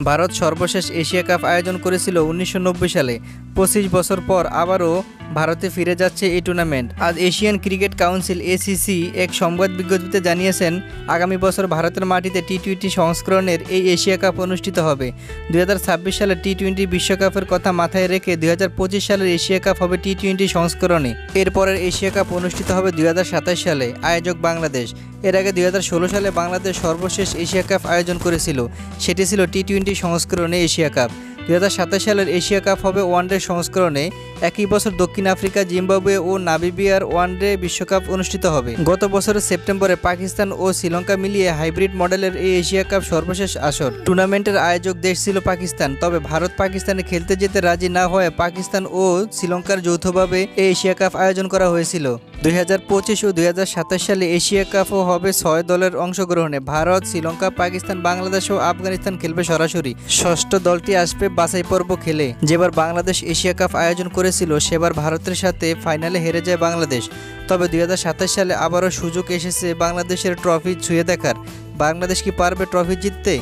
ভারত সর্বশেষ Asia cup আয়োজন করেছিল ১৯৯০ সালে। ২৫ বছর পর আবারও ভারতে ফিরে যাচ্ছে এই টুর্নামেন্ট। আজ এশিয়ান ক্রিকেট কাউন্সিল এসিসি এক সংবাদ বিজ্ঞপ্তিতে জানিয়েছেন, আগামী বছর ভারতের মাটিতে টি-টোয়েন্টি সংস্করণের এই এশিয়া কাপ অনুষ্ঠিত হবে। ২০২৬ সালের টি-টোয়েন্টি বিশ্বকাপের কথা মাথায় রেখে ২০২৫ সালের এশিয়া কাপ হবে টি-টোয়েন্টি সংস্করণে। এরপরের এশিয়া কাপ অনুষ্ঠিত হবে ২০২৭ সালে, আয়োজক বাংলাদেশ। এর আগে ২০১৬ সালে বাংলাদেশ সর্বশেষ এশিয়া কাপ আয়োজন করেছিল, সেটি ছিল টি-টোয়েন্টি সংস্করণে এশিয়া কাপ। ২০২৭ সালের এশিয়া কাপ হবে ওয়ানডে সংস্করণে। একই বছর দক্ষিণ আফ্রিকা, জিম্বাবুয়ে ও নামিবিয়ার ওয়ানডে বিশ্বকাপ অনুষ্ঠিত হবে। গত বছরের সেপ্টেম্বরে পাকিস্তান ও শ্রীলঙ্কা মিলিয়ে হাইব্রিড মডেলের এই এশিয়া কাপ সর্বশেষ আসর। টুর্নামেন্টের আয়োজক দেশ ছিল পাকিস্তান, তবে ভারত পাকিস্তানে খেলতে যেতে রাজি না হয়ে পাকিস্তান ও শ্রীলঙ্কার যৌথভাবে এই এশিয়া কাপ আয়োজন করা হয়েছিল। ২০২৫ ও ২০২৭ সালে এশিয়া কাপও হবে ৬ দলের অংশগ্রহণে। ভারত, শ্রীলঙ্কা, পাকিস্তান, বাংলাদেশ ও আফগানিস্তান খেলবে সরাসরি। ষষ্ঠ দলটি আসবে বাছাই পর্ব খেলে। যেবার বাংলাদেশ এশিয়া কাপ আয়োজন করেছিল সেবার ভারতের সাথে ফাইনালে হেরে যায় বাংলাদেশ। তবে ২০২৭ সালে আবারও সুযোগ এসেছে বাংলাদেশের ট্রফি ছুঁয়ে দেখার। বাংলাদেশ কি পারবে ট্রফি জিততে?